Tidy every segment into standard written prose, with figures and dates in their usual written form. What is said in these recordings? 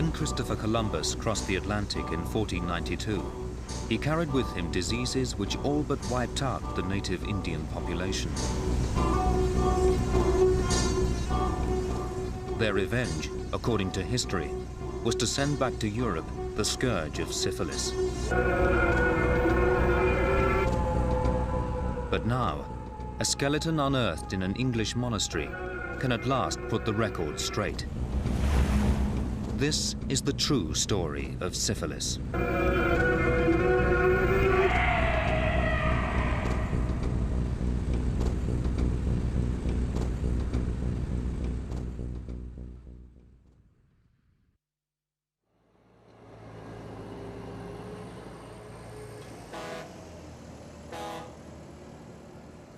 When Christopher Columbus crossed the Atlantic in 1492, he carried with him diseases which all but wiped out the native Indian population. Their revenge, according to history, was to send back to Europe the scourge of syphilis. But now, a skeleton unearthed in an English monastery can at last put the record straight. This is the true story of syphilis.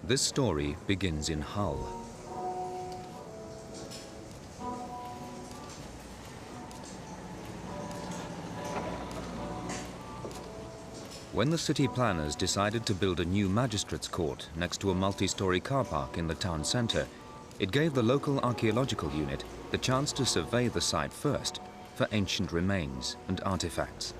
This story begins in Hull. When the city planners decided to build a new magistrates' court next to a multi-story car park in the town centre, it gave the local archaeological unit the chance to survey the site first for ancient remains and artifacts.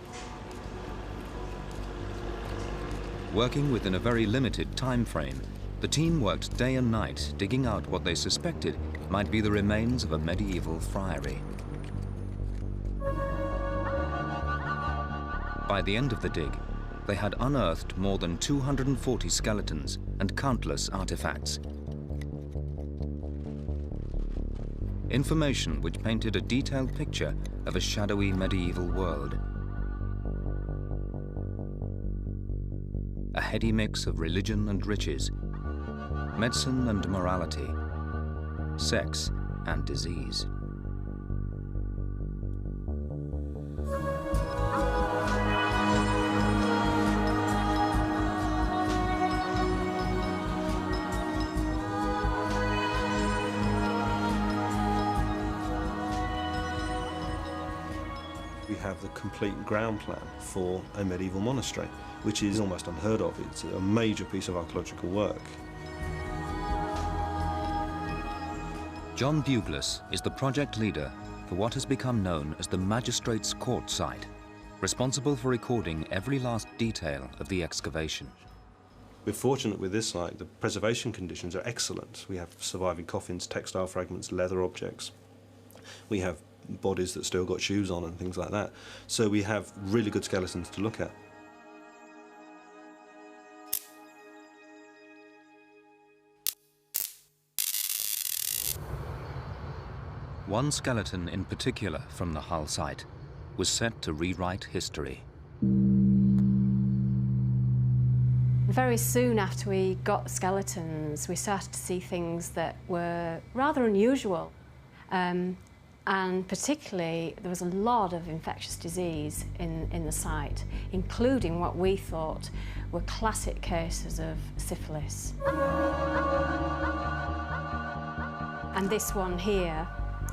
Working within a very limited time frame, the team worked day and night digging out what they suspected might be the remains of a medieval friary. By the end of the dig, they had unearthed more than 240 skeletons and countless artifacts. Information which painted a detailed picture of a shadowy medieval world. A heady mix of religion and riches, medicine and morality, sex and disease. We have the complete ground plan for a medieval monastery, which is almost unheard of. It's a major piece of archaeological work. John Buglas is the project leader for what has become known as the Magistrates' Court site, responsible for recording every last detail of the excavation. We're fortunate with this site, the preservation conditions are excellent. We have surviving coffins, textile fragments, leather objects. We have bodies that still got shoes on and things like that. So we have really good skeletons to look at. One skeleton in particular from the Hull site was set to rewrite history. Very soon after we got skeletons, we started to see things that were rather unusual. And particularly, there was a lot of infectious disease in the site, including what we thought were classic cases of syphilis. And this one here,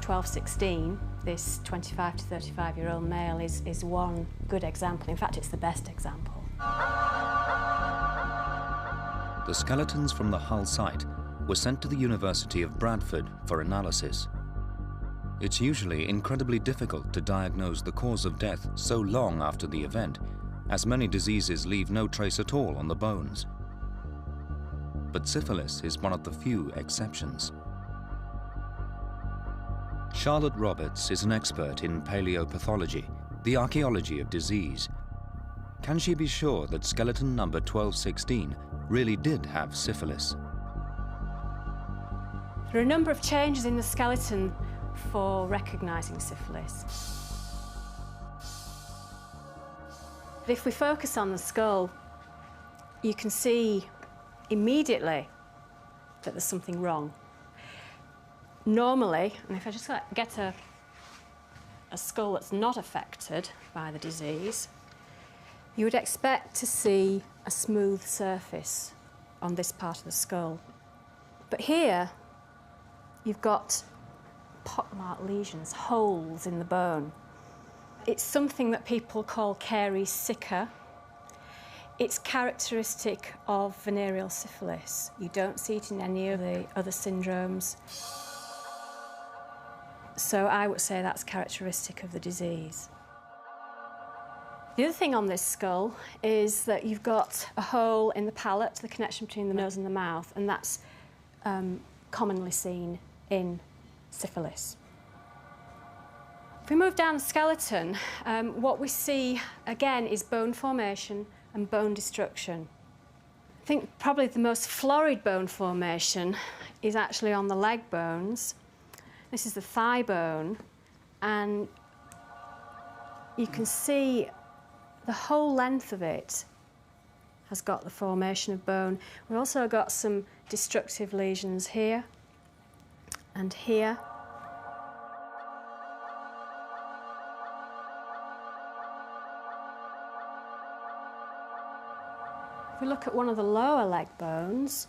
1216, this 25 to 35-year-old male is one good example. In fact, it's the best example. The skeletons from the Hull site were sent to the University of Bradford for analysis. It's usually incredibly difficult to diagnose the cause of death so long after the event, as many diseases leave no trace at all on the bones. But syphilis is one of the few exceptions. Charlotte Roberts is an expert in paleopathology, the archaeology of disease. Can she be sure that skeleton number 1216 really did have syphilis? There are a number of changes in the skeleton for recognising syphilis. But if we focus on the skull, you can see immediately that there's something wrong. Normally, and if I just get a skull that's not affected by the disease, you would expect to see a smooth surface on this part of the skull. But here, you've got pockmarked lesions, holes in the bone. It's something that people call caries sicca. It's characteristic of venereal syphilis. You don't see it in any of the other syndromes. So I would say that's characteristic of the disease. The other thing on this skull is that you've got a hole in the palate, the connection between the nose and the mouth, and that's commonly seen in syphilis. If we move down the skeleton, what we see again is bone formation and bone destruction. I think probably the most florid bone formation is actually on the leg bones. This is the thigh bone, and you can see the whole length of it has got the formation of bone. We've also got some destructive lesions here and here. If we look at one of the lower leg bones,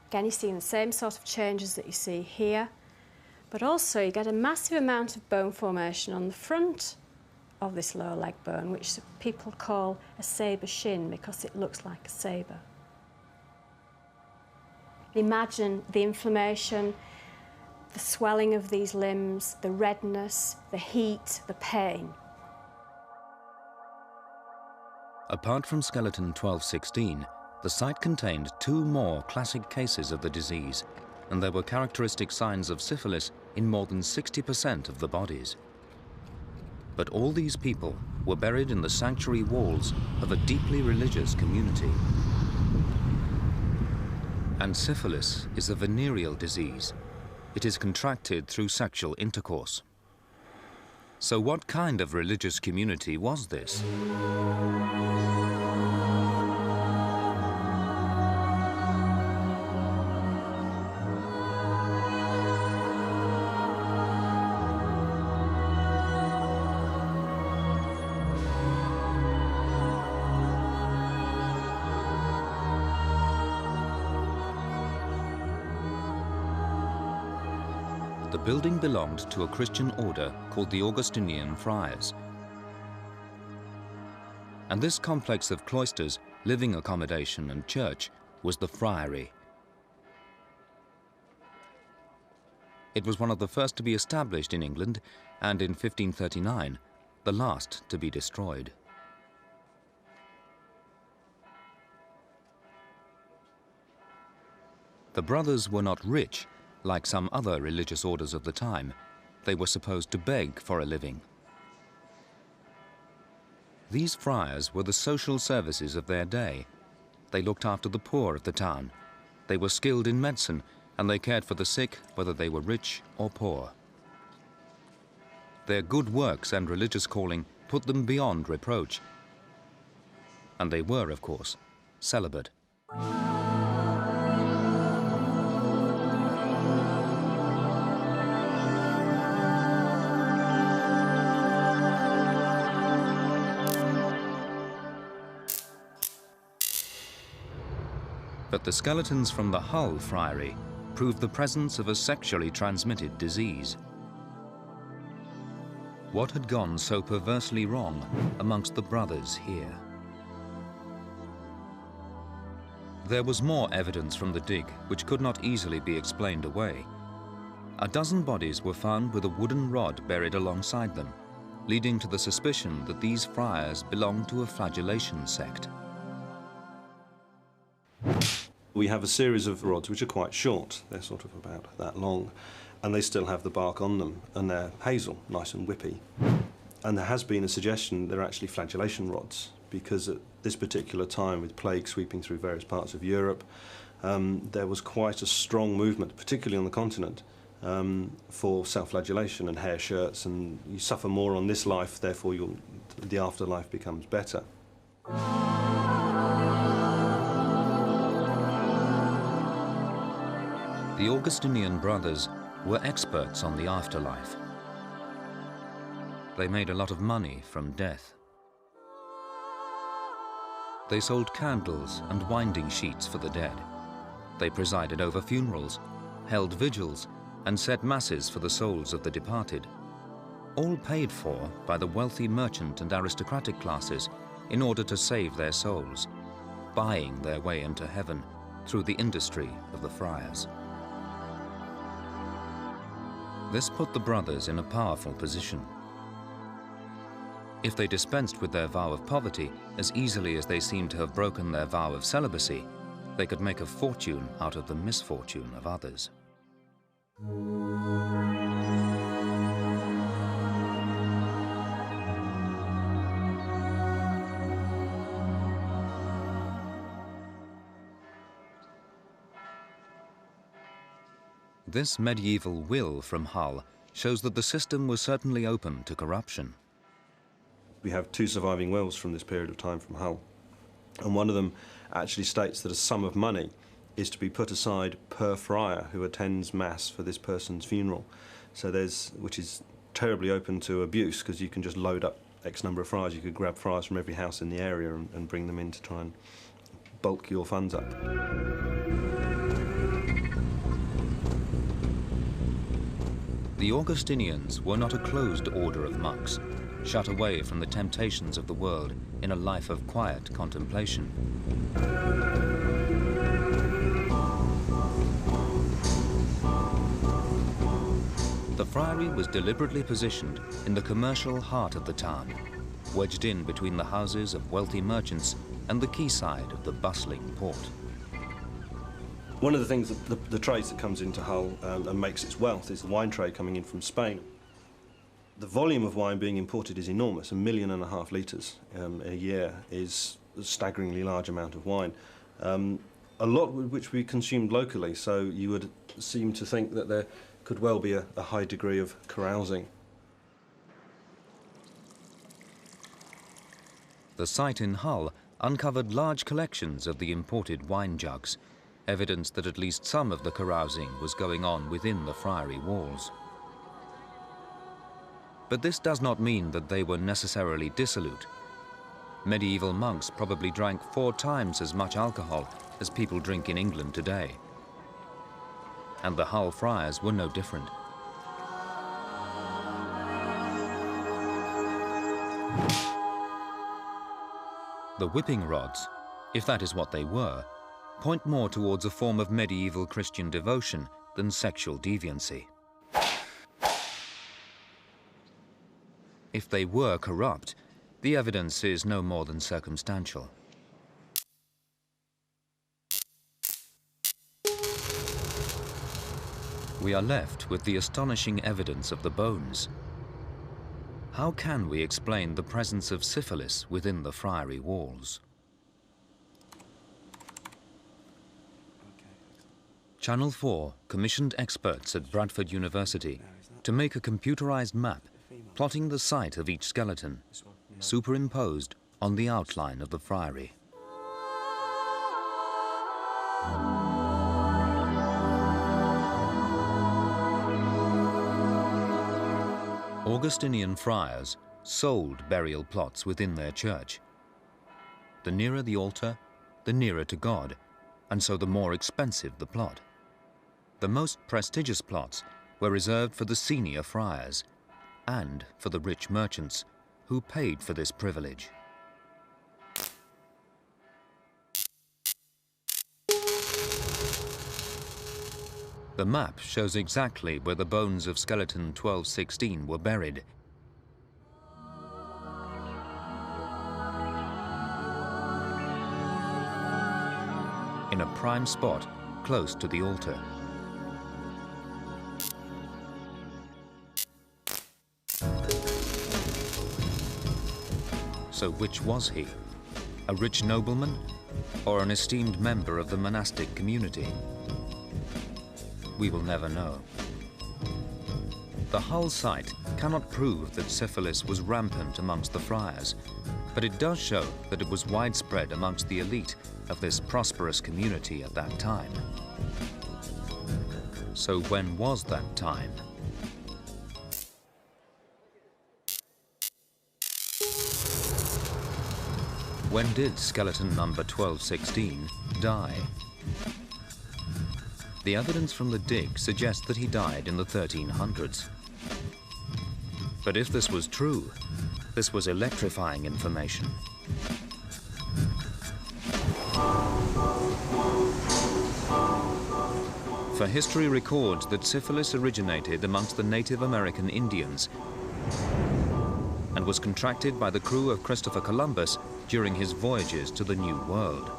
again you're seeing the same sort of changes that you see here, but also you get a massive amount of bone formation on the front of this lower leg bone, which people call a sabre shin because it looks like a sabre. Imagine the inflammation, the swelling of these limbs, the redness, the heat, the pain. Apart from skeleton 1216, the site contained 2 more classic cases of the disease, and there were characteristic signs of syphilis in more than 60% of the bodies. But all these people were buried in the sanctuary walls of a deeply religious community. And syphilis is a venereal disease. It is contracted through sexual intercourse. So what kind of religious community was this? The building belonged to a Christian order called the Augustinian Friars. And this complex of cloisters, living accommodation and church was the friary. It was one of the first to be established in England, and in 1539, the last to be destroyed. The brothers were not rich, like some other religious orders of the time. They were supposed to beg for a living. These friars were the social services of their day. They looked after the poor of the town. They were skilled in medicine, and they cared for the sick, whether they were rich or poor. Their good works and religious calling put them beyond reproach. And they were, of course, celibate. But the skeletons from the Hull Friary proved the presence of a sexually transmitted disease. What had gone so perversely wrong amongst the brothers here? There was more evidence from the dig which could not easily be explained away. A dozen bodies were found with a wooden rod buried alongside them, leading to the suspicion that these friars belonged to a flagellation sect. We have a series of rods which are quite short. They're sort of about that long, and they still have the bark on them, and they're hazel, nice and whippy. And there has been a suggestion they're actually flagellation rods, because at this particular time, with plague sweeping through various parts of Europe, there was quite a strong movement, particularly on the continent, for self-flagellation and hair shirts, and you suffer more on this life, therefore the afterlife becomes better. The Augustinian brothers were experts on the afterlife. They made a lot of money from death. They sold candles and winding sheets for the dead. They presided over funerals, held vigils, and said masses for the souls of the departed, all paid for by the wealthy merchant and aristocratic classes in order to save their souls, buying their way into heaven through the industry of the friars. This put the brothers in a powerful position. If they dispensed with their vow of poverty as easily as they seemed to have broken their vow of celibacy, they could make a fortune out of the misfortune of others. This medieval will from Hull shows that the system was certainly open to corruption. We have 2 surviving wills from this period of time from Hull, and one of them actually states that a sum of money is to be put aside per friar who attends mass for this person's funeral. So which is terribly open to abuse, because you can just load up X number of friars. You could grab friars from every house in the area and bring them in to try and bulk your funds up. The Augustinians were not a closed order of monks, shut away from the temptations of the world in a life of quiet contemplation. The friary was deliberately positioned in the commercial heart of the town, wedged in between the houses of wealthy merchants and the quayside of the bustling port. One of the things, the trades that comes into Hull and makes its wealth is the wine trade coming in from Spain. The volume of wine being imported is enormous. 1.5 million litres a year is a staggeringly large amount of wine. A lot which we consumed locally, so you would seem to think that there could well be a high degree of carousing. The site in Hull uncovered large collections of the imported wine jugs, evidence that at least some of the carousing was going on within the friary walls. But this does not mean that they were necessarily dissolute. Medieval monks probably drank 4 times as much alcohol as people drink in England today. And the Hull friars were no different. The whipping rods, if that is what they were, point more towards a form of medieval Christian devotion than sexual deviancy. If they were corrupt, the evidence is no more than circumstantial. We are left with the astonishing evidence of the bones. How can we explain the presence of syphilis within the friary walls? Channel 4 commissioned experts at Bradford University to make a computerized map plotting the site of each skeleton, superimposed on the outline of the friary. Augustinian friars sold burial plots within their church. The nearer the altar, the nearer to God, and so the more expensive the plot. The most prestigious plots were reserved for the senior friars and for the rich merchants who paid for this privilege. The map shows exactly where the bones of skeleton 1216 were buried. In a prime spot close to the altar. So which was he? A rich nobleman or an esteemed member of the monastic community? We will never know. The Hull site cannot prove that syphilis was rampant amongst the friars, but it does show that it was widespread amongst the elite of this prosperous community at that time. So when was that time? When did skeleton number 1216 die? The evidence from the dig suggests that he died in the 1300s. But if this was true, this was electrifying information. For history records that syphilis originated amongst the Native American Indians and was contracted by the crew of Christopher Columbus during his voyages to the New World.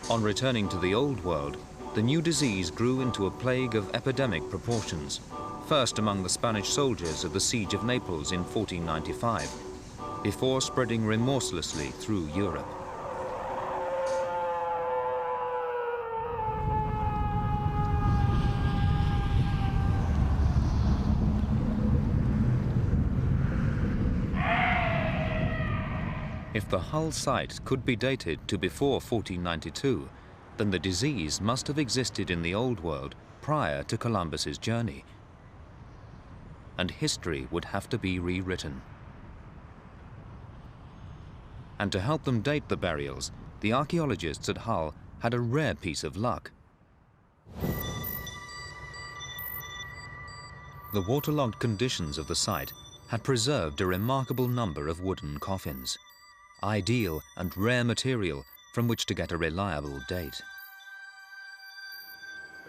On returning to the Old World, the new disease grew into a plague of epidemic proportions, first among the Spanish soldiers at the Siege of Naples in 1495, before spreading remorselessly through Europe. If the Hull site could be dated to before 1492, then the disease must have existed in the Old World prior to Columbus's journey, and history would have to be rewritten. And to help them date the burials, the archaeologists at Hull had a rare piece of luck. The waterlogged conditions of the site had preserved a remarkable number of wooden coffins, ideal and rare material from which to get a reliable date.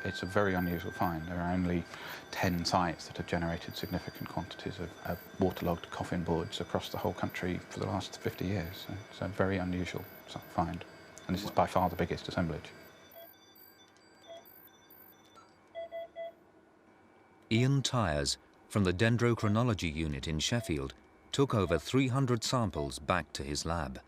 It's a very unusual find. There are only 10 sites that have generated significant quantities of waterlogged coffin boards across the whole country for the last 50 years. So it's a very unusual find, and this is by far the biggest assemblage. Ian Tyers, from the Dendrochronology Unit in Sheffield, took over 300 samples back to his lab.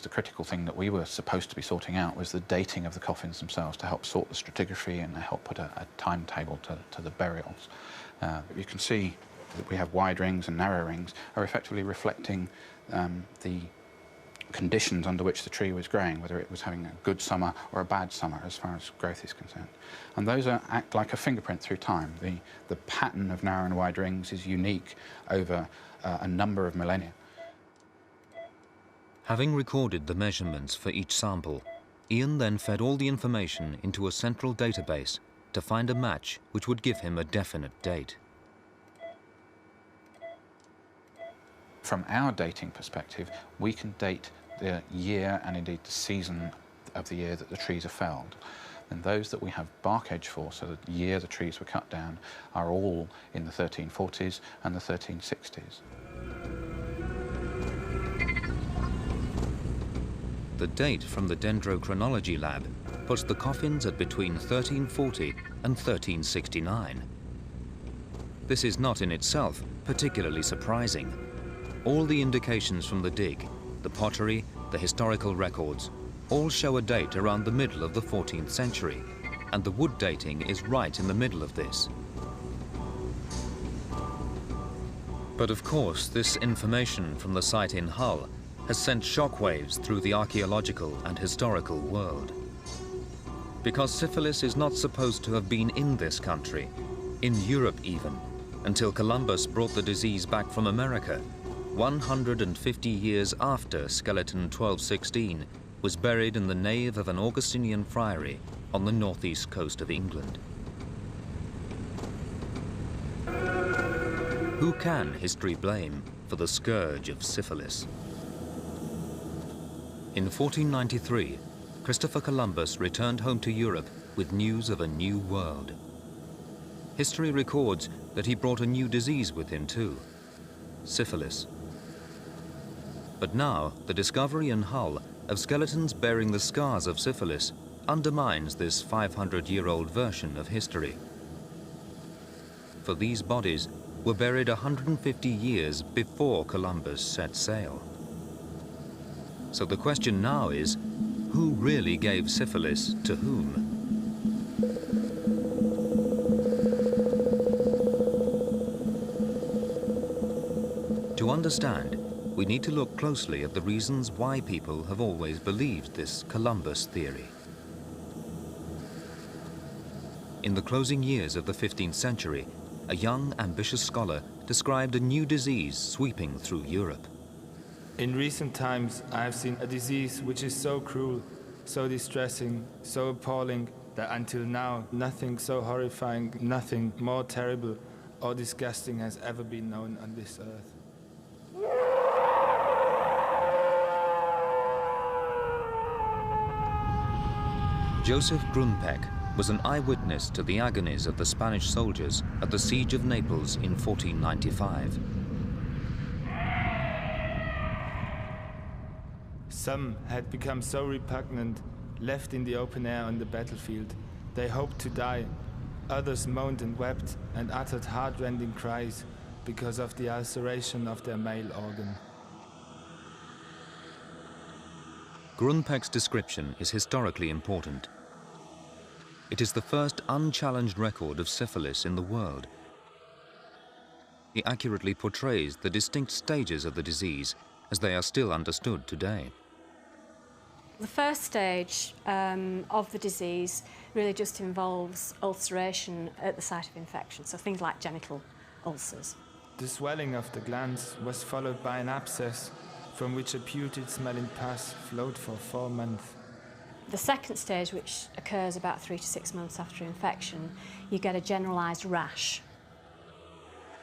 The critical thing that we were supposed to be sorting out was the dating of the coffins themselves to help sort the stratigraphy and help put a timetable to the burials. You can see that we have wide rings and narrow rings are effectively reflecting the conditions under which the tree was growing, whether it was having a good summer or a bad summer as far as growth is concerned. And those act like a fingerprint through time. The pattern of narrow and wide rings is unique over a number of millennia. Having recorded the measurements for each sample, Ian then fed all the information into a central database to find a match which would give him a definite date. From our dating perspective, we can date the year and indeed the season of the year that the trees are felled. And those that we have bark age for, so the year the trees were cut down, are all in the 1340s and the 1360s. The date from the Dendrochronology lab puts the coffins at between 1340 and 1369. This is not in itself particularly surprising. All the indications from the dig, the pottery, the historical records, all show a date around the middle of the 14th century, and the wood dating is right in the middle of this. But of course, this information from the site in Hull has sent shockwaves through the archaeological and historical world. Because syphilis is not supposed to have been in this country, in Europe even, until Columbus brought the disease back from America, 150 years after skeleton 1216 was buried in the nave of an Augustinian friary on the northeast coast of England. Who can history blame for the scourge of syphilis? In 1493, Christopher Columbus returned home to Europe with news of a new world. History records that he brought a new disease with him too, syphilis. But now, the discovery in Hull of skeletons bearing the scars of syphilis undermines this 500-year-old version of history. For these bodies were buried 150 years before Columbus set sail. So the question now is, who really gave syphilis to whom? To understand, we need to look closely at the reasons why people have always believed this Columbus theory. In the closing years of the 15th century, a young, ambitious scholar described a new disease sweeping through Europe. In recent times, I have seen a disease which is so cruel, so distressing, so appalling, that until now, nothing so horrifying, nothing more terrible or disgusting has ever been known on this earth. Joseph Grunpeck was an eyewitness to the agonies of the Spanish soldiers at the siege of Naples in 1495. Some had become so repugnant, left in the open air on the battlefield, they hoped to die. Others moaned and wept and uttered heart-rending cries because of the ulceration of their male organ. Grunpeck's description is historically important. It is the first unchallenged record of syphilis in the world. It accurately portrays the distinct stages of the disease as they are still understood today. The first stage of the disease really just involves ulceration at the site of infection, so things like genital ulcers. The swelling of the glands was followed by an abscess from which a putrid-smelling pus flowed for 4 months. The second stage, which occurs about 3 to 6 months after infection, you get a generalised rash.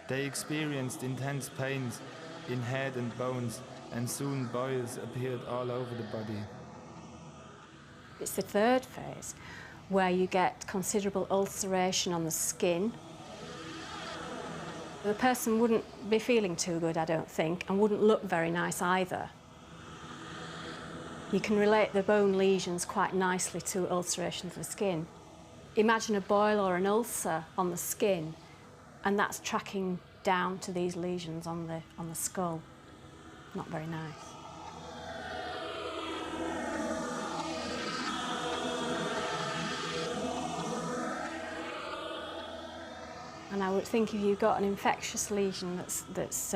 They experienced intense pains in head and bones, and soon boils appeared all over the body. It's the third phase, where you get considerable ulceration on the skin. The person wouldn't be feeling too good, I don't think, and wouldn't look very nice either. You can relate the bone lesions quite nicely to ulcerations of the skin. Imagine a boil or an ulcer on the skin, and that's tracking down to these lesions on the skull. Not very nice. And I would think if you've got an infectious lesion that's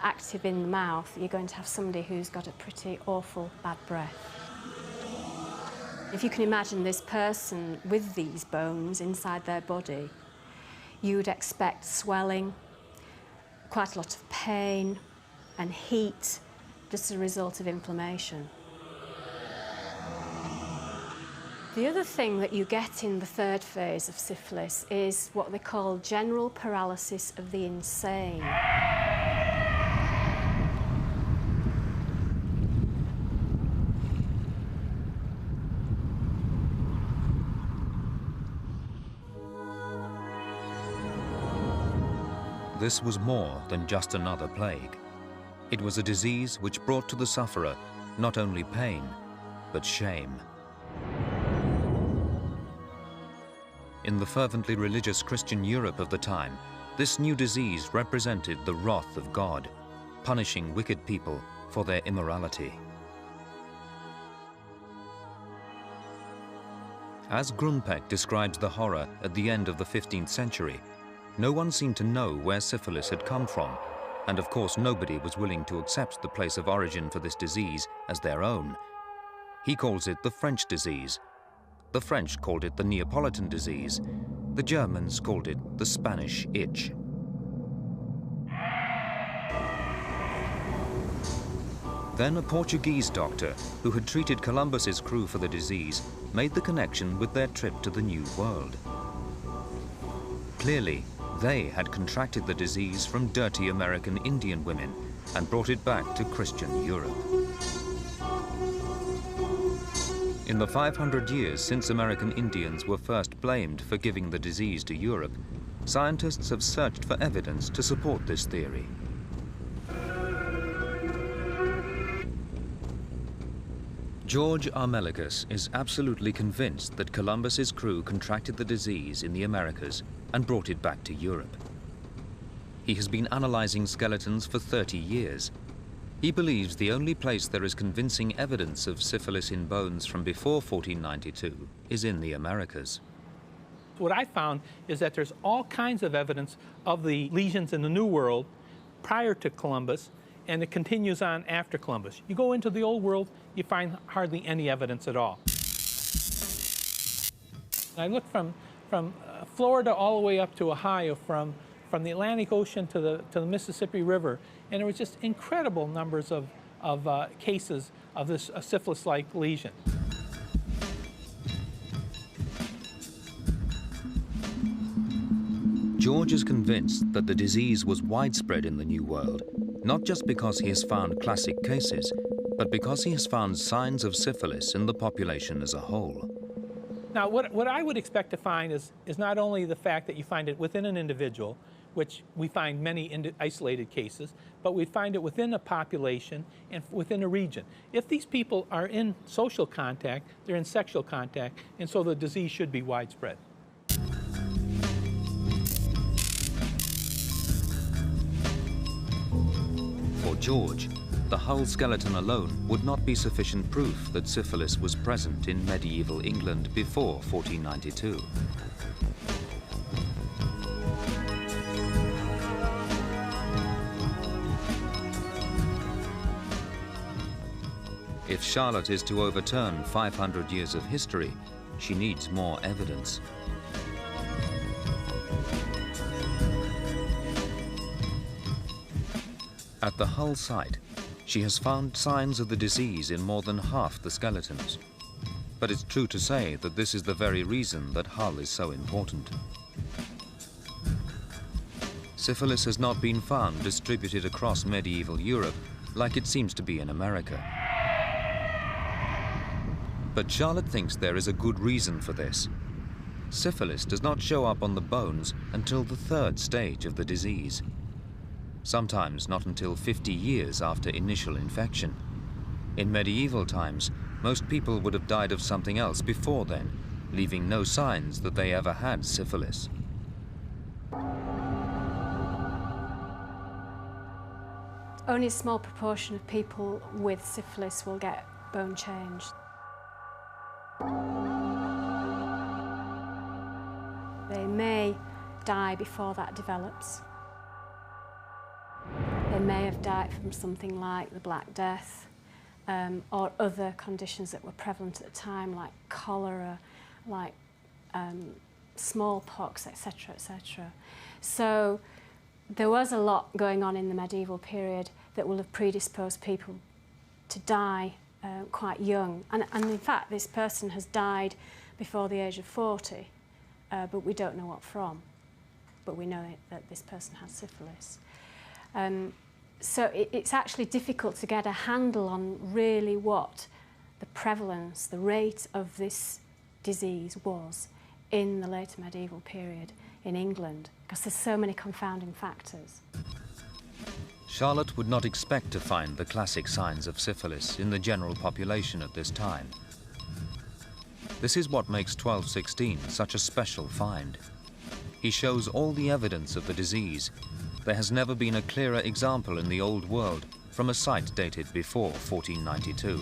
active in the mouth, you're going to have somebody who's got a pretty awful bad breath. If you can imagine this person with these bones inside their body, you would expect swelling, quite a lot of pain and heat just as a result of inflammation. The other thing that you get in the third phase of syphilis is what they call general paralysis of the insane. This was more than just another plague. It was a disease which brought to the sufferer not only pain, but shame. In the fervently religious Christian Europe of the time, this new disease represented the wrath of God, punishing wicked people for their immorality. As Grunpeck describes the horror at the end of the 15th century, no one seemed to know where syphilis had come from, and of course nobody was willing to accept the place of origin for this disease as their own. He calls it the French disease. The French called it the Neapolitan disease. The Germans called it the Spanish itch. Then a Portuguese doctor, who had treated Columbus's crew for the disease, made the connection with their trip to the New World. Clearly, they had contracted the disease from dirty American Indian women and brought it back to Christian Europe. In the 500 years since American Indians were first blamed for giving the disease to Europe, scientists have searched for evidence to support this theory. George Armelicus is absolutely convinced that Columbus's crew contracted the disease in the Americas and brought it back to Europe. He has been analyzing skeletons for 30 years. He believes the only place there is convincing evidence of syphilis in bones from before 1492 is in the Americas. What I found is that there's all kinds of evidence of the lesions in the New World prior to Columbus, and it continues on after Columbus. You go into the Old World, you find hardly any evidence at all. I looked from Florida all the way up to Ohio, from the Atlantic Ocean to the Mississippi River, and there was just incredible numbers of cases of this syphilis-like lesion. George is convinced that the disease was widespread in the New World, not just because he has found classic cases, but because he has found signs of syphilis in the population as a whole. Now, what I would expect to find is not only the fact that you find it within an individual, which we find many isolated cases, but we find it within a population and within a region. If these people are in social contact, they're in sexual contact, and so the disease should be widespread. For George, the hull skeleton alone would not be sufficient proof that syphilis was present in medieval England before 1492. If Charlotte is to overturn 500 years of history, she needs more evidence. At the Hull site, she has found signs of the disease in more than half the skeletons. But it's true to say that this is the very reason that Hull is so important. Syphilis has not been found distributed across medieval Europe like it seems to be in America. But Charlotte thinks there is a good reason for this. Syphilis does not show up on the bones until the third stage of the disease. Sometimes not until 50 years after initial infection. In medieval times, most people would have died of something else before then, leaving no signs that they ever had syphilis. Only a small proportion of people with syphilis will get bone changed. They may die before that develops. They may have died from something like the Black Death or other conditions that were prevalent at the time, like cholera, like smallpox, etc., etc. So there was a lot going on in the medieval period that will have predisposed people to die quite young. And in fact, this person has died before the age of 40, but we don't know what from. But we know that this person had syphilis. So it's actually difficult to get a handle on really what the prevalence, the rate of this disease was in the later medieval period in England, because there's so many confounding factors. Charlotte would not expect to find the classic signs of syphilis in the general population at this time. This is what makes 1216 such a special find. He shows all the evidence of the disease. There has never been a clearer example in the Old World from a site dated before 1492.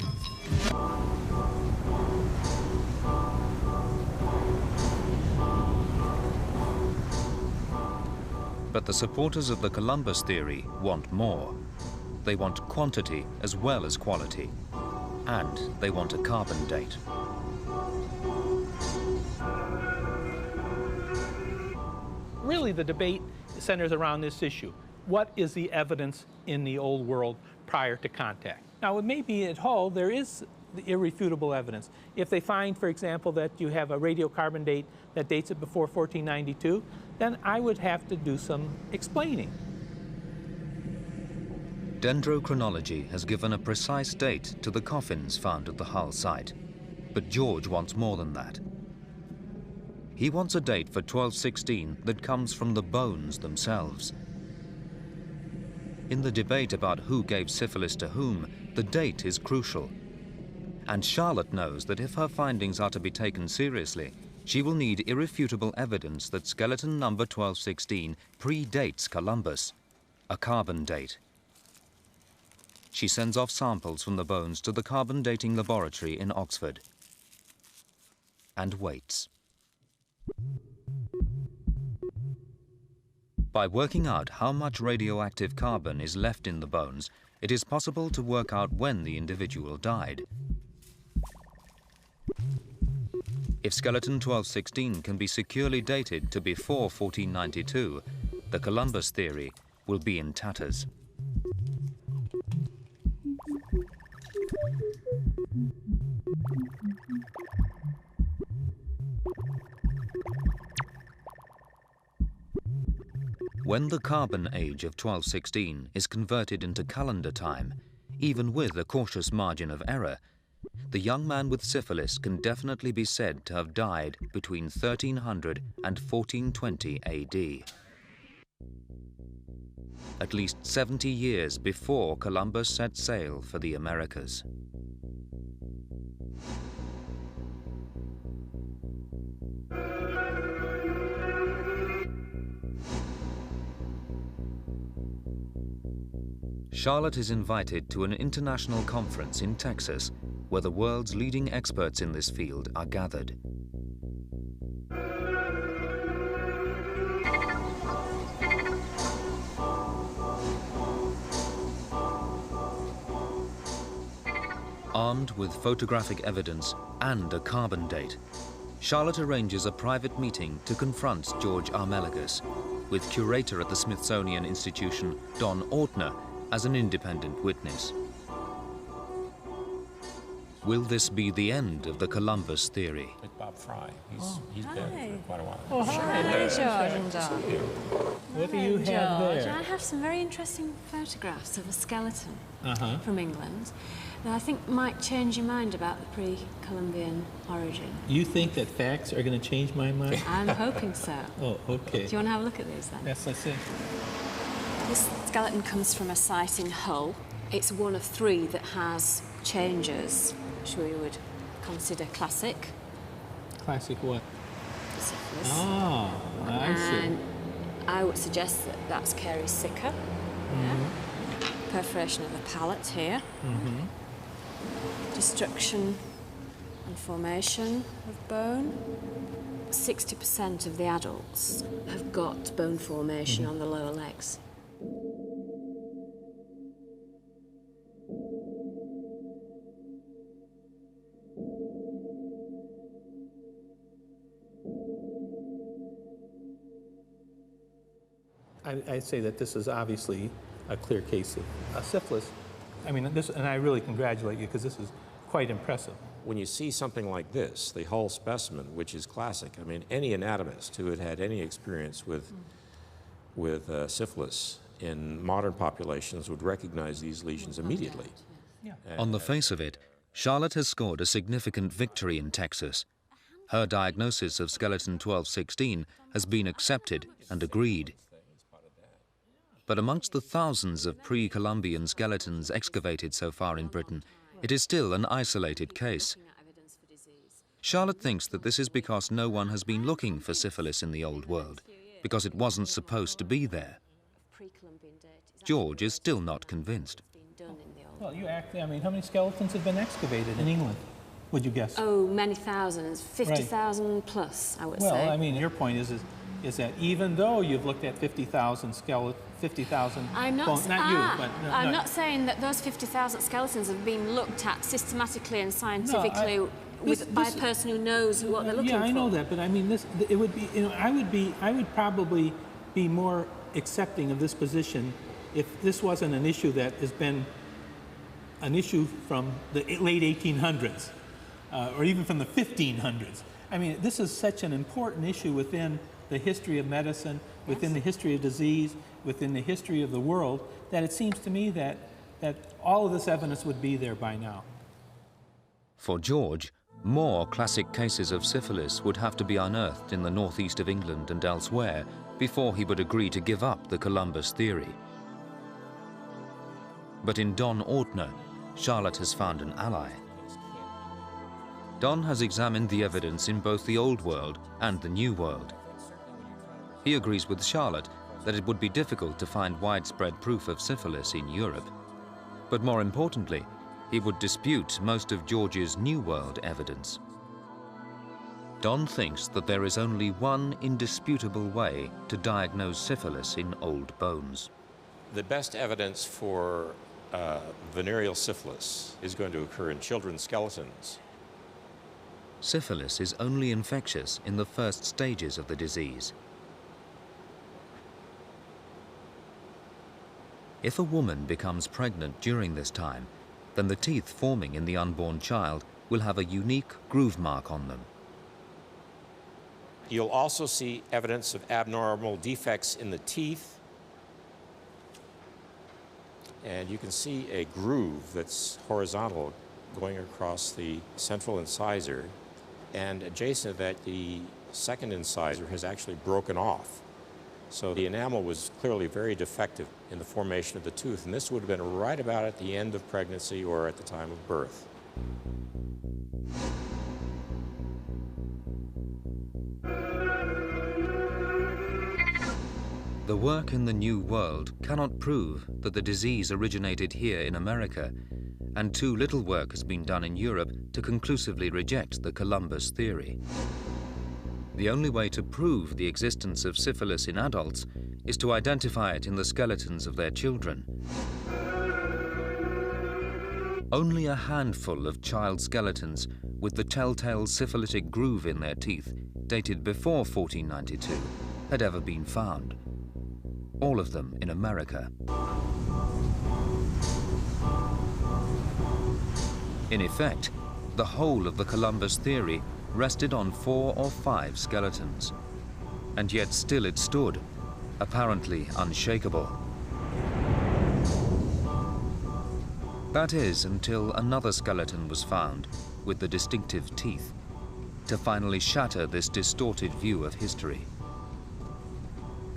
But the supporters of the Columbus theory want more. They want quantity as well as quality. And they want a carbon date. Really, the debate centers around this issue. What is the evidence in the Old World prior to contact? Now, it may be at Hull, there is the irrefutable evidence. If they find, for example, that you have a radiocarbon date that dates it before 1492, then I would have to do some explaining. Dendrochronology has given a precise date to the coffins found at the Hull site, but George wants more than that. He wants a date for 1216 that comes from the bones themselves. In the debate about who gave syphilis to whom, the date is crucial. And Charlotte knows that if her findings are to be taken seriously, she will need irrefutable evidence that skeleton number 1216 predates Columbus, a carbon date. She sends off samples from the bones to the carbon dating laboratory in Oxford and waits. By working out how much radioactive carbon is left in the bones, it is possible to work out when the individual died. If skeleton 1216 can be securely dated to before 1492, the Columbus theory will be in tatters. When the carbon age of 1216 is converted into calendar time, even with a cautious margin of error, the young man with syphilis can definitely be said to have died between 1300 and 1420 AD. At least 70 years before Columbus set sail for the Americas. Charlotte is invited to an international conference in Texas where the world's leading experts in this field are gathered. Armed with photographic evidence and a carbon date, Charlotte arranges a private meeting to confront George Armelagos, with curator at the Smithsonian Institution, Don Ortner, as an independent witness. Will this be the end of the Columbus theory? With Bob Fry. He's been for quite a while. Oh, hi. Hi, George and Don. What do you have there? I have some very interesting photographs of a skeleton from England that I think might change your mind about the pre-Columbian origin. You think that facts are going to change my mind? I'm hoping so. Oh, okay. Do you want to have a look at these then? Yes, let's see. This skeleton comes from a site in Hull. It's one of 3 that has changes, which we would consider classic. Classic what? Syphilis. Oh, I see. And I would suggest that that's Carey Sicker. Yeah. Perforation of the palate here. Destruction and formation of bone. 60% of the adults have got bone formation on the lower legs. I'd say that this is obviously a clear case of syphilis. I mean, and I really congratulate you because this is quite impressive. When you see something like this, the Hull specimen, which is classic, I mean, any anatomist who had had any experience with syphilis in modern populations would recognize these lesions immediately. On the face of it, Charlotte has scored a significant victory in Texas. Her diagnosis of skeleton 1216 has been accepted and agreed. But amongst the thousands of pre-Columbian skeletons excavated so far in Britain, it is still an isolated case. Charlotte thinks that this is because no one has been looking for syphilis in the Old World, because it wasn't supposed to be there. George is still not convinced. Well, you actually, I mean, how many skeletons have been excavated in England, would you guess? Oh, many thousands, 50,000 plus, I would say. Well, I mean, your point is that even though you've looked at 50,000 skeletons, 50,000 I'm not, bones, not you, but... No, I'm not saying that those 50,000 skeletons have been looked at systematically and scientifically by a person who knows what they're looking for. Yeah, I know that, but I mean, it would be, you know, I would probably be more accepting of this position if this wasn't an issue that has been an issue from the late 1800s, or even from the 1500s. I mean, this is such an important issue within the history of medicine, within the history of disease, within the history of the world, that it seems to me that all of this evidence would be there by now. For George, more classic cases of syphilis would have to be unearthed in the northeast of England and elsewhere before he would agree to give up the Columbus theory. But in Don Ortner, Charlotte has found an ally. Don has examined the evidence in both the Old World and the New World. He agrees with Charlotte that it would be difficult to find widespread proof of syphilis in Europe. But more importantly, he would dispute most of George's New World evidence. Don thinks that there is only one indisputable way to diagnose syphilis in old bones. The best evidence for venereal syphilis is going to occur in children's skeletons. Syphilis is only infectious in the first stages of the disease. If a woman becomes pregnant during this time, then the teeth forming in the unborn child will have a unique groove mark on them. You'll also see evidence of abnormal defects in the teeth. And you can see a groove that's horizontal going across the central incisor, and adjacent to that, the second incisor has actually broken off. So the enamel was clearly very defective in the formation of the tooth, and this would have been right about at the end of pregnancy or at the time of birth. The work in the New World cannot prove that the disease originated here in America, and too little work has been done in Europe to conclusively reject the Columbus theory. The only way to prove the existence of syphilis in adults is to identify it in the skeletons of their children. Only a handful of child skeletons with the telltale syphilitic groove in their teeth, dated before 1492, had ever been found. All of them in America. In effect, the whole of the Columbus theory rested on 4 or 5 skeletons, and yet still it stood, apparently unshakable. That is, until another skeleton was found with the distinctive teeth, to finally shatter this distorted view of history.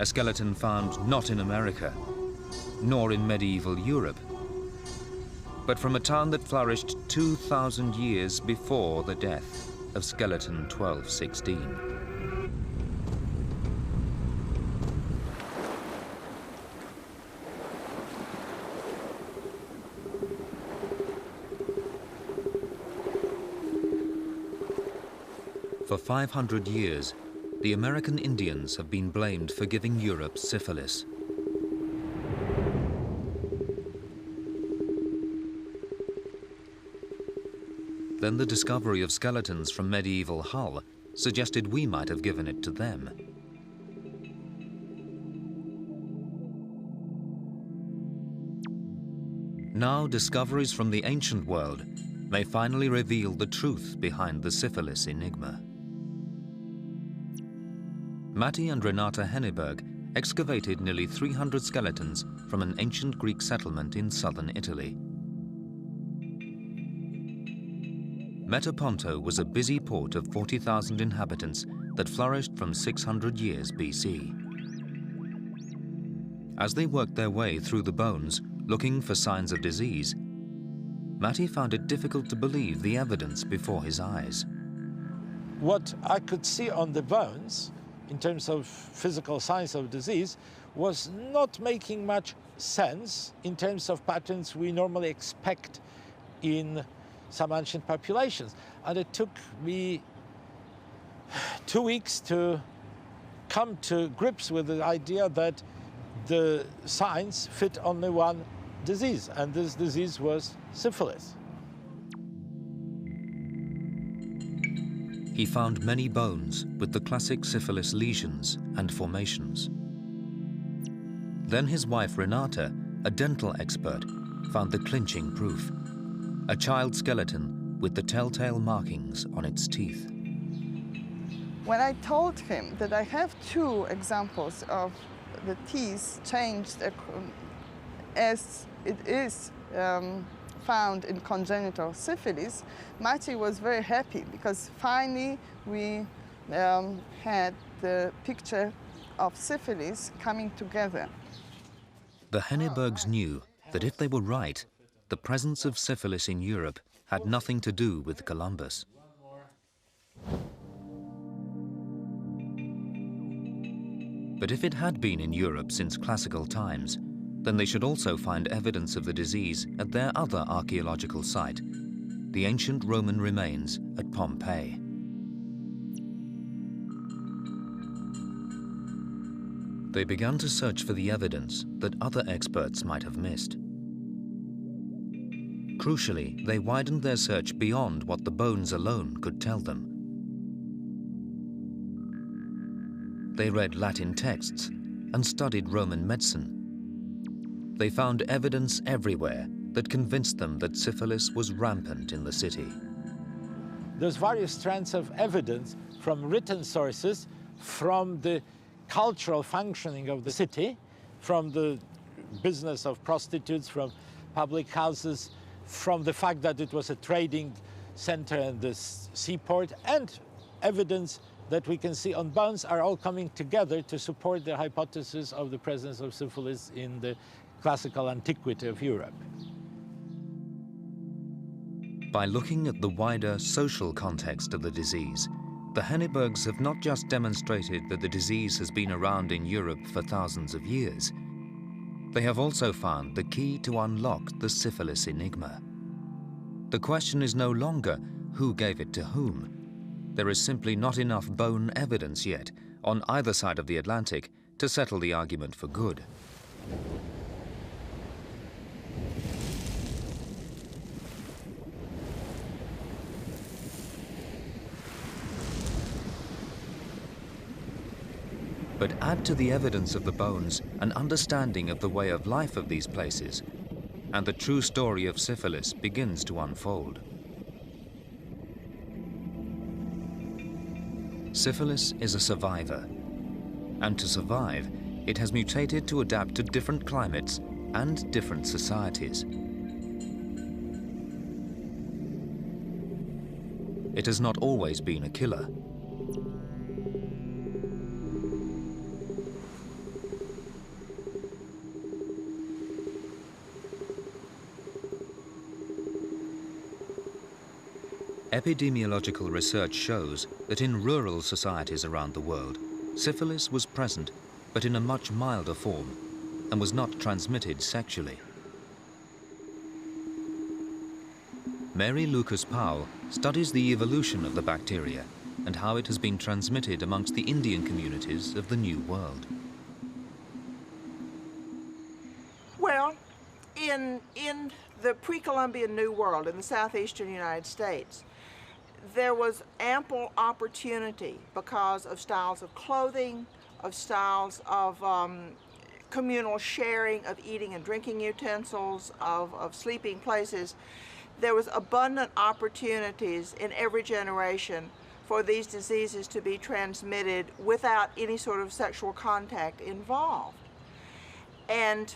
A skeleton found not in America, nor in medieval Europe, but from a town that flourished 2,000 years before the death of skeleton 1216. For 500 years, the American Indians have been blamed for giving Europe syphilis. Then the discovery of skeletons from medieval Hull suggested we might have given it to them. Now discoveries from the ancient world may finally reveal the truth behind the syphilis enigma. Matti and Renata Henneberg excavated nearly 300 skeletons from an ancient Greek settlement in southern Italy. Metaponto was a busy port of 40,000 inhabitants that flourished from 600 years BC. As they worked their way through the bones, looking for signs of disease, Matti found it difficult to believe the evidence before his eyes. What I could see on the bones, in terms of physical signs of disease, was not making much sense in terms of patterns we normally expect in some ancient populations. And it took me 2 weeks to come to grips with the idea that the signs fit only one disease, and this disease was syphilis. He found many bones with the classic syphilis lesions and formations. Then his wife Renata, a dental expert, found the clinching proof: a child skeleton with the telltale markings on its teeth. When I told him that I have 2 examples of the teeth changed as it is found in congenital syphilis, Matti was very happy, because finally we had the picture of syphilis coming together. The Hennebergs knew that if they were right, the presence of syphilis in Europe had nothing to do with Columbus. But if it had been in Europe since classical times, then they should also find evidence of the disease at their other archaeological site, the ancient Roman remains at Pompeii. They began to search for the evidence that other experts might have missed. Crucially, they widened their search beyond what the bones alone could tell them. They read Latin texts and studied Roman medicine. They found evidence everywhere that convinced them that syphilis was rampant in the city. There's various strands of evidence from written sources, from the cultural functioning of the city, from the business of prostitutes, from public houses, from the fact that it was a trading center and the seaport, and evidence that we can see on bones are all coming together to support the hypothesis of the presence of syphilis in the classical antiquity of Europe. By looking at the wider social context of the disease, the Hennebergs have not just demonstrated that the disease has been around in Europe for thousands of years, they have also found the key to unlock the syphilis enigma. The question is no longer who gave it to whom. There is simply not enough bone evidence yet on either side of the Atlantic to settle the argument for good. But add to the evidence of the bones an understanding of the way of life of these places, and the true story of syphilis begins to unfold. Syphilis is a survivor, and to survive, it has mutated to adapt to different climates and different societies. It has not always been a killer. Epidemiological research shows that in rural societies around the world, syphilis was present, but in a much milder form, and was not transmitted sexually. Mary Lucas Powell studies the evolution of the bacteria and how it has been transmitted amongst the Indian communities of the New World. Well, in the pre-Columbian New World, in the southeastern United States, there was ample opportunity because of styles of clothing, of styles of communal sharing of eating and drinking utensils, of sleeping places. There was abundant opportunities in every generation for these diseases to be transmitted without any sort of sexual contact involved. And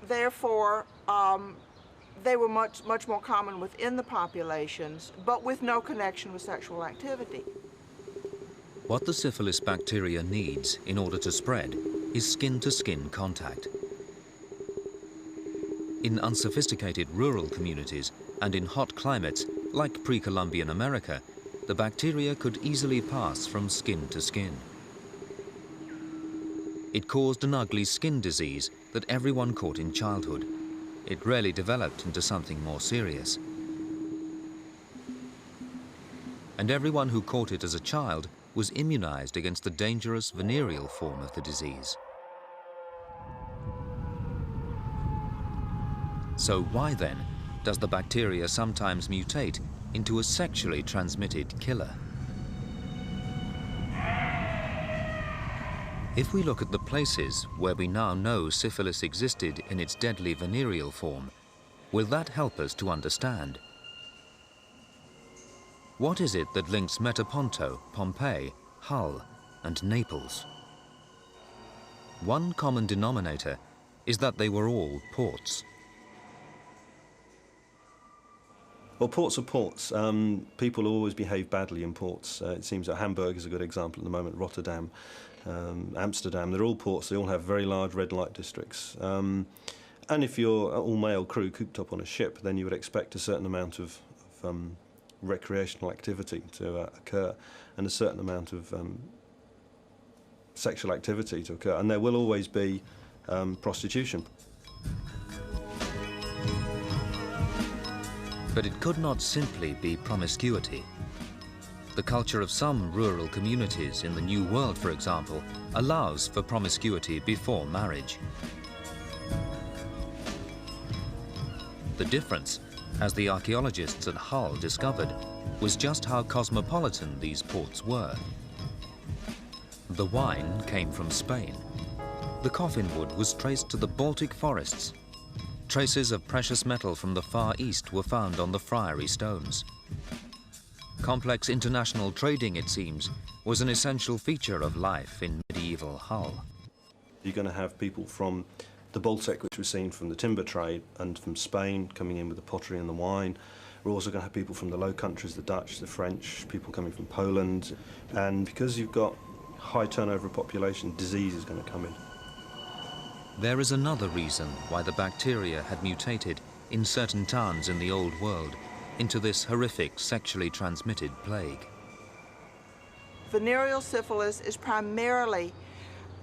therefore, they were much more common within the populations, but with no connection with sexual activity. What the syphilis bacteria needs in order to spread is skin-to-skin contact. In unsophisticated rural communities and in hot climates, like pre-Columbian America, the bacteria could easily pass from skin to skin. It caused an ugly skin disease that everyone caught in childhood. It rarely developed into something more serious. And everyone who caught it as a child was immunized against the dangerous venereal form of the disease. So why then does the bacteria sometimes mutate into a sexually transmitted killer? If we look at the places where we now know syphilis existed in its deadly venereal form, will that help us to understand? What is it that links Metaponto, Pompeii, Hull, and Naples? One common denominator is that they were all ports. Well, ports are ports. People always behave badly in ports. It seems that Hamburg is a good example at the moment, Rotterdam, Amsterdam. They're all ports. They all have very large red light districts. And if you're an all-male crew cooped up on a ship, then you would expect a certain amount of recreational activity to occur and a certain amount of sexual activity to occur. And there will always be prostitution. But it could not simply be promiscuity. The culture of some rural communities in the New World, for example, allows for promiscuity before marriage. The difference, as the archaeologists at Hull discovered, was just how cosmopolitan these ports were. The wine came from Spain. The coffin wood was traced to the Baltic forests. Traces of precious metal from the Far East were found on the friary stones. Complex international trading, it seems, was an essential feature of life in medieval Hull. You're going to have people from The Baltic, which was seen from the timber trade and from Spain, coming in with the pottery and the wine. We're also going to have people from the Low Countries, the Dutch, the French, people coming from Poland. And because you've got high turnover of population, disease is going to come in. There is another reason why the bacteria had mutated in certain towns in the Old World into this horrific sexually transmitted plague. Venereal syphilis is primarily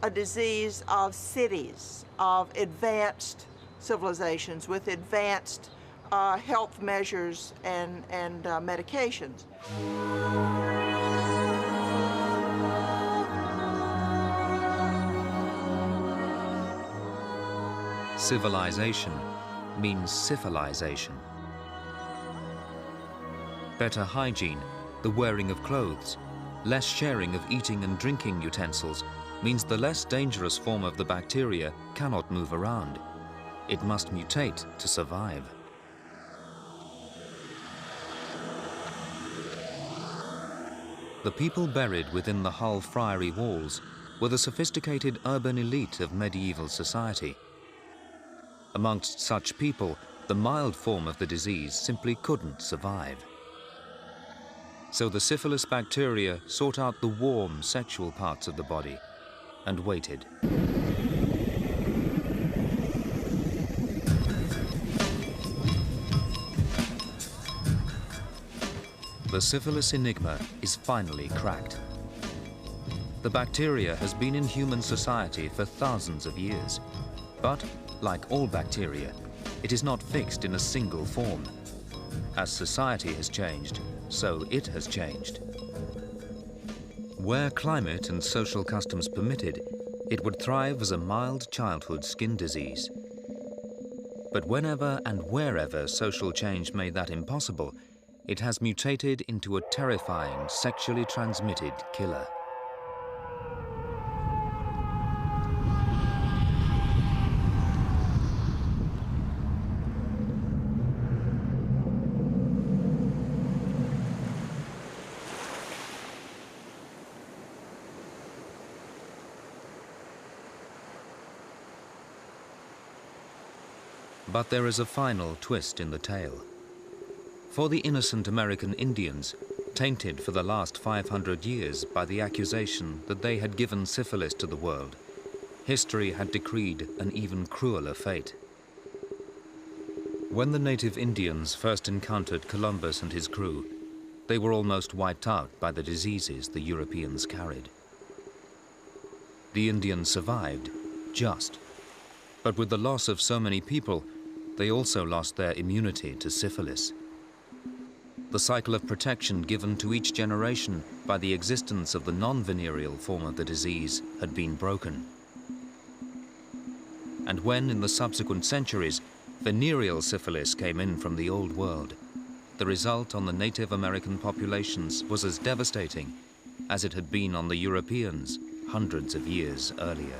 a disease of cities, of advanced civilizations with advanced health measures and medications. Civilization means syphilization. Better hygiene, the wearing of clothes, less sharing of eating and drinking utensils means the less dangerous form of the bacteria cannot move around. It must mutate to survive. The people buried within the Hull Friary walls were the sophisticated urban elite of medieval society. Amongst such people, the mild form of the disease simply couldn't survive. So the syphilis bacteria sought out the warm sexual parts of the body and waited. The Syphilis Enigma is finally cracked. The bacteria has been in human society for thousands of years, but like all bacteria, it is not fixed in a single form. As society has changed, so it has changed. Where climate and social customs permitted, it would thrive as a mild childhood skin disease. But whenever and wherever social change made that impossible, it has mutated into a terrifying sexually transmitted killer. But there is a final twist in the tale. For the innocent American Indians, tainted for the last 500 years by the accusation that they had given syphilis to the world, history had decreed an even crueler fate. When the native Indians first encountered Columbus and his crew, they were almost wiped out by the diseases the Europeans carried. The Indians survived, just. But with the loss of so many people, they also lost their immunity to syphilis. The cycle of protection given to each generation by the existence of the non-venereal form of the disease had been broken. And when, in the subsequent centuries, venereal syphilis came in from the Old World, the result on the Native American populations was as devastating as it had been on the Europeans hundreds of years earlier.